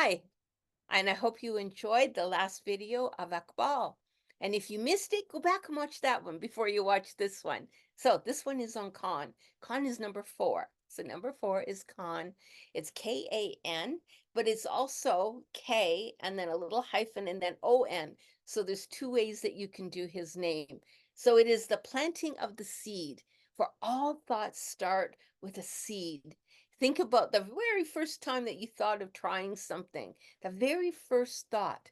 Hi, and I hope you enjoyed the last video of Akbal. And if you missed it, go back and watch that one before you watch this one. So this one is on Khan. Khan is number 4. So number 4 is Khan. It's K-A-N, but it's also K and then a little hyphen and then O-N. So there's 2 ways that you can do his name. So it is the planting of the seed. For all thoughts start with a seed. Think about the very first time that you thought of trying something, the very first thought.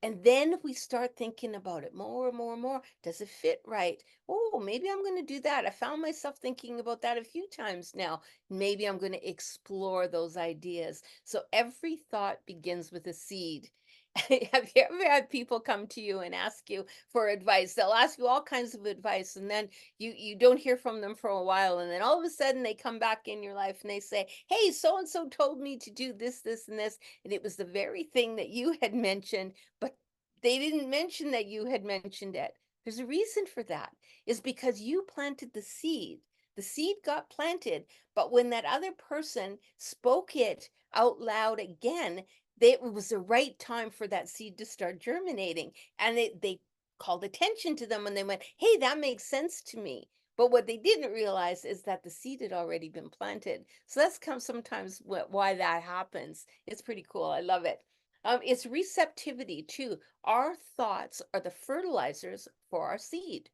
And then we start thinking about it more and more and more. Does it fit right? Oh, maybe I'm going to do that. I found myself thinking about that a few times now. Maybe I'm going to explore those ideas. So every thought begins with a seed. Have you ever had people come to you and ask you for advice? They'll ask you all kinds of advice, and then you don't hear from them for a while, and then all of a sudden they come back in your life and they say, "Hey, so and so told me to do this, this, and this," and it was the very thing that you had mentioned, but they didn't mention that you had mentioned it. There's a reason for that. Is because you planted the seed. The seed got planted, but when that other person spoke it out loud again, it was the right time for that seed to start germinating. And they called attention to them and they went, "Hey, that makes sense to me." But what they didn't realize is that the seed had already been planted. So that's sometimes why that happens. It's pretty cool. I love it. It's receptivity too. Our thoughts are the fertilizers for our seed.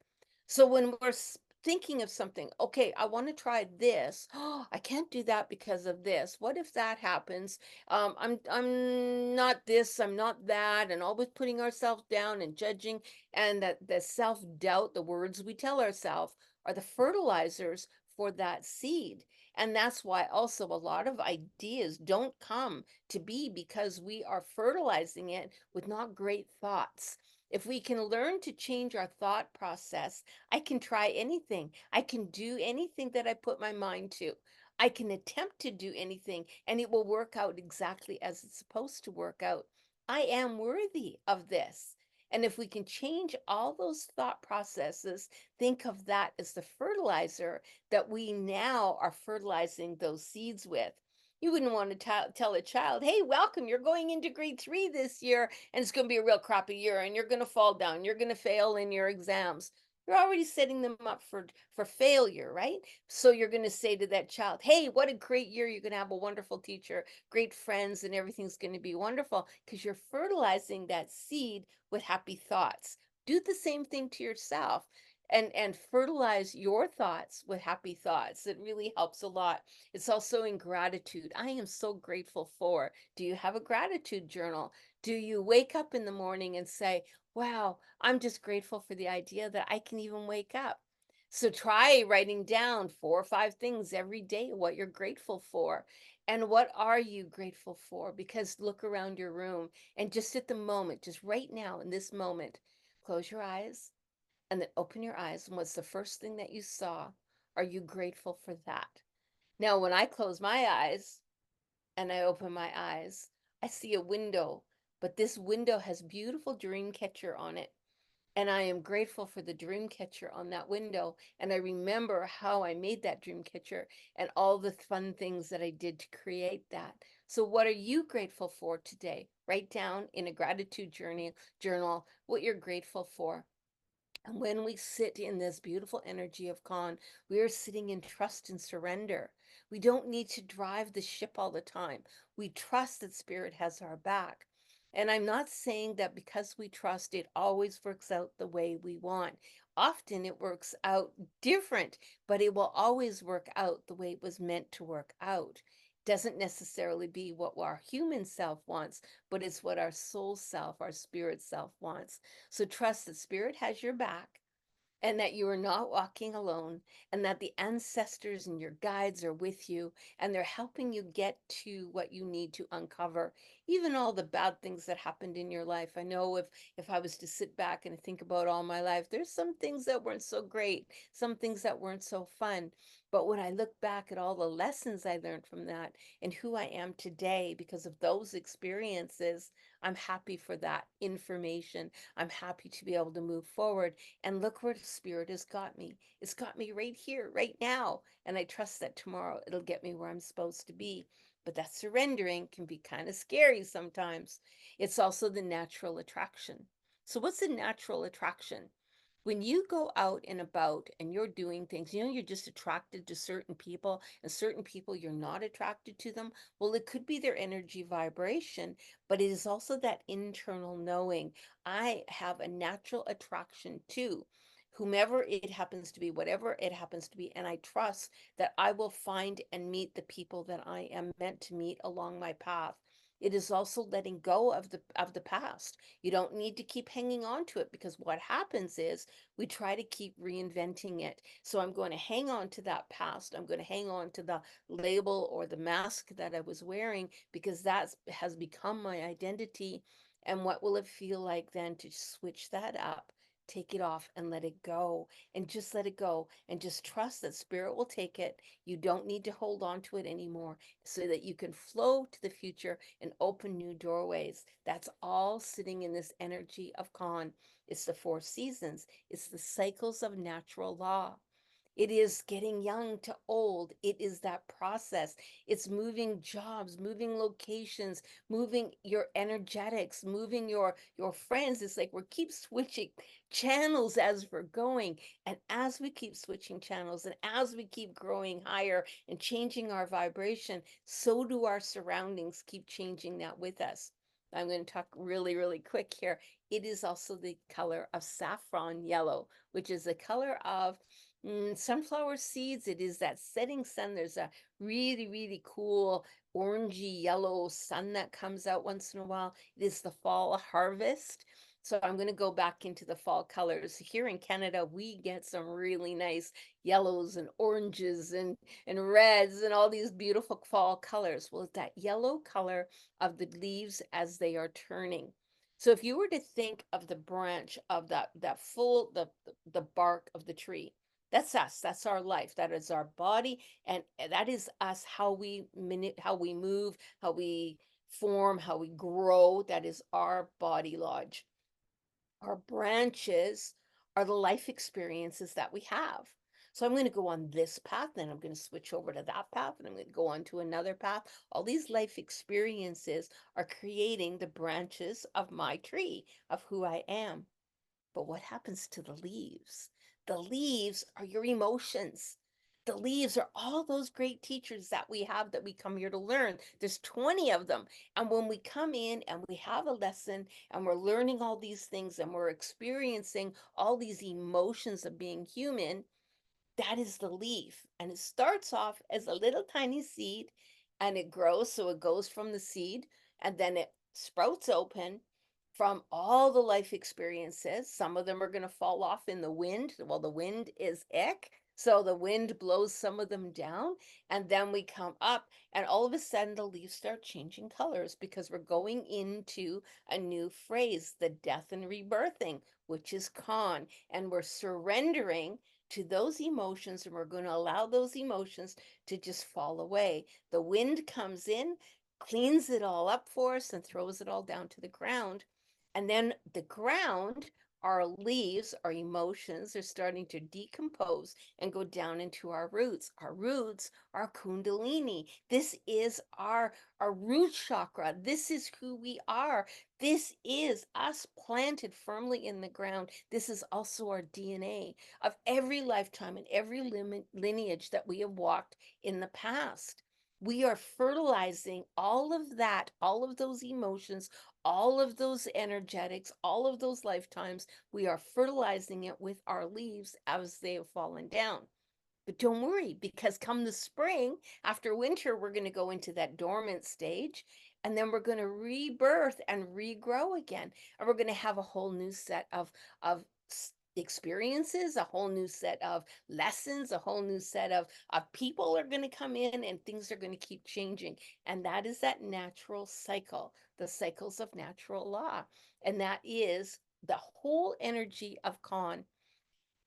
So when we're thinking of something, okay, I want to try this. Oh, I can't do that because of this. What if that happens? I'm not this, I'm not that, and always putting ourselves down and judging, and that the self-doubt, the words we tell ourselves, are the fertilizers for that seed. And that's why also a lot of ideas don't come to be because we are fertilizing it with not great thoughts. If we can learn to change our thought process, I can try anything. I can do anything that I put my mind to. I can attempt to do anything and it will work out exactly as it's supposed to work out. I am worthy of this. And if we can change all those thought processes, think of that as the fertilizer that we now are fertilizing those seeds with. You wouldn't want to tell a child, "Hey, welcome, you're going into grade 3 this year, and it's going to be a real crappy year, and you're going to fall down, you're going to fail in your exams." You're already setting them up for failure, right? So you're going to say to that child, "Hey, what a great year. You're going to have a wonderful teacher, great friends, and everything's going to be wonderful," because you're fertilizing that seed with happy thoughts. Do the same thing to yourself and fertilize your thoughts with happy thoughts. It really helps a lot. It's also in gratitude. I am so grateful for. Do you have a gratitude journal? Do you wake up in the morning and say, "Wow, I'm just grateful for the idea that I can even wake up"? So try writing down 4 or 5 things every day what you're grateful for. And what are you grateful for? Because look around your room and just at the moment, just right now in this moment, close your eyes and then open your eyes. And what's the first thing that you saw? Are you grateful for that? Now, when I close my eyes and I open my eyes, I see a window, but this window has beautiful dream catcher on it. And I am grateful for the dream catcher on that window. And I remember how I made that dream catcher and all the fun things that I did to create that. So what are you grateful for today? Write down in a gratitude journal what you're grateful for. And when we sit in this beautiful energy of Khan, we are sitting in trust and surrender. We don't need to drive the ship all the time. We trust that Spirit has our back. And I'm not saying that because we trust, it always works out the way we want. Often it works out different, but it will always work out the way it was meant to work out. Doesn't necessarily be what our human self wants, but it's what our soul self, our spirit self wants. So trust that Spirit has your back and that you are not walking alone, and that the ancestors and your guides are with you, and they're helping you get to what you need to uncover, even all the bad things that happened in your life. I know if I was to sit back and think about all my life, there's some things that weren't so great, some things that weren't so fun. But when I look back at all the lessons I learned from that and who I am today because of those experiences, I'm happy for that information. I'm happy to be able to move forward. And look where the Spirit has got me. It's got me right here, right now. And I trust that tomorrow it'll get me where I'm supposed to be. but that surrendering can be kind of scary sometimes. It's also the natural attraction. So, what's the natural attraction? When you go out and about and you're doing things, you're just attracted to certain people, and certain people you're not attracted to them. Well, it could be their energy vibration, but it is also that internal knowing. I have a natural attraction to whomever it happens to be, whatever it happens to be, and I trust that I will find and meet the people that I am meant to meet along my path. It is also letting go of the past. You don't need to keep hanging on to it, because what happens is we try to keep reinventing it. So I'm going to hang on to that past. I'm going to hang on to the label or the mask that I was wearing, because that has become my identity. And what will it feel like then to switch that up? Take it off and let it go, and just let it go, and just trust that spirit will take it. You don't need to hold on to it anymore, so that you can flow to the future and open new doorways. That's all sitting in this energy of Khan. It's the four seasons, it's the cycles of natural law. It is getting young to old. It is that process. It's moving jobs, moving locations, moving your energetics, moving your friends. It's like we keep switching channels as we're going. And as we keep switching channels, and as we keep growing higher and changing our vibration, so do our surroundings keep changing that with us. I'm going to talk really, really quick here. It is also the color of saffron yellow, which is the color of sunflower seeds. It is that setting sun. There's a really, really cool orangey yellow sun that comes out once in a while. It is the fall harvest. So I'm going to go back into the fall colors. Here in Canada, we get some really nice yellows and oranges and reds and all these beautiful fall colors. Well, it's that yellow color of the leaves as they are turning. So if you were to think of the branch of that full the bark of the tree, that's us. That's our life. That is our body, and that is us. How we move, how we form, how we grow. That is our body lodge. Our branches are the life experiences that we have. So I'm going to go on this path, then I'm going to switch over to that path, and I'm going to go on to another path. All these life experiences are creating the branches of my tree, of who I am. But what happens to the leaves? The leaves are your emotions. The leaves are all those great teachers that we have, that we come here to learn. There's 20 of them. And when we come in and we have a lesson and we're learning all these things and we're experiencing all these emotions of being human, that is the leaf. And it starts off as a little tiny seed, and it grows. So it goes from the seed, and then it sprouts open from all the life experiences. Some of them are going to fall off in the wind. Well, the wind is ick. So the wind blows some of them down, and then we come up, and all of a sudden the leaves start changing colors, because we're going into a new phrase, the death and rebirthing, which is Khan, and we're surrendering to those emotions, and we're going to allow those emotions to just fall away. The wind comes in, cleans it all up for us, and throws it all down to the ground. And then the ground, our leaves, our emotions are starting to decompose and go down into our roots. Our roots are Kundalini. This is our root chakra. This is who we are. This is us planted firmly in the ground. This is also our DNA of every lifetime and every lineage that we have walked in the past. We are fertilizing all of that, all of those emotions, all of those energetics, all of those lifetimes. We are fertilizing it with our leaves as they have fallen down. But don't worry, because come the spring, after winter, we're going to go into that dormant stage, and then we're going to rebirth and regrow again. And we're going to have a whole new set of experiences, a whole new set of lessons, a whole new set of people are going to come in, and things are going to keep changing. And that is that natural cycle, the cycles of natural law. And that is the whole energy of Khan.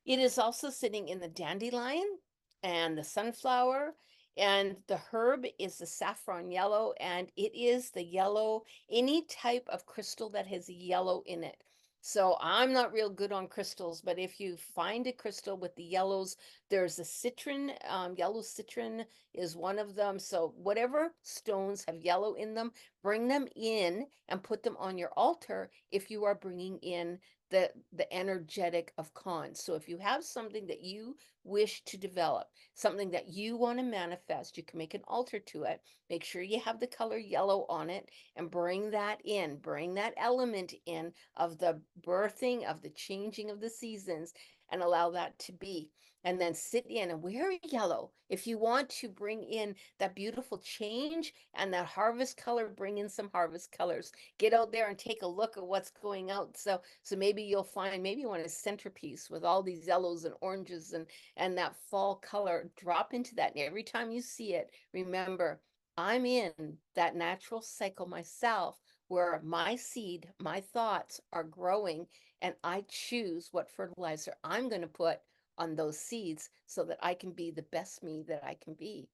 It is also sitting in the dandelion and the sunflower, and the herb is the saffron yellow, and it is the yellow, any type of crystal that has yellow in it. So I'm not real good on crystals, but if you find a crystal with the yellows, there's a citron, yellow citron is one of them. So whatever stones have yellow in them, bring them in and put them on your altar if you are bringing in the energetic of Khan. So if you have something that you wish to develop, something that you want to manifest, you can make an altar to it. Make sure you have the color yellow on it and bring that in, bring that element in of the birthing, of the changing of the seasons, and allow that to be. And then sit in and wear yellow. If you want to bring in that beautiful change and that harvest color, bring in some harvest colors. Get out there and take a look at what's going out. So maybe you'll find, maybe you want a centerpiece with all these yellows and oranges and that fall color. Drop into that. And every time you see it, remember, I'm in that natural cycle myself where my seed, my thoughts are growing, and I choose what fertilizer I'm going to put on those seeds so that I can be the best me that I can be.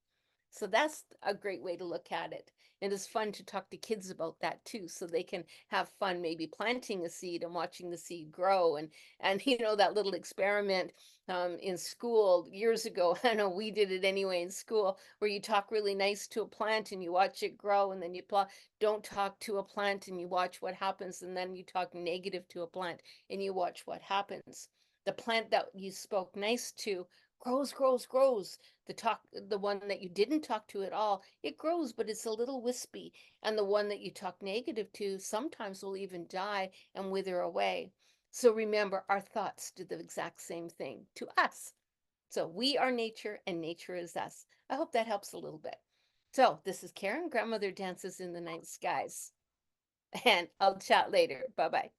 So that's a great way to look at it. And it's fun to talk to kids about that too, so they can have fun maybe planting a seed and watching the seed grow. And you know, that little experiment in school years ago, I know we did it anyway in school, where you talk really nice to a plant and you watch it grow, and then you don't talk to a plant and you watch what happens, and then you talk negative to a plant and you watch what happens. The plant that you spoke nice to grows, grows, grows. The one that you didn't talk to at all, it grows, but it's a little wispy. And the one that you talk negative to sometimes will even die and wither away. So remember, our thoughts do the exact same thing to us. So we are nature and nature is us. I hope that helps a little bit. So this is Karen, Grandmother Dances in the Night Skies. And I'll chat later. Bye-bye.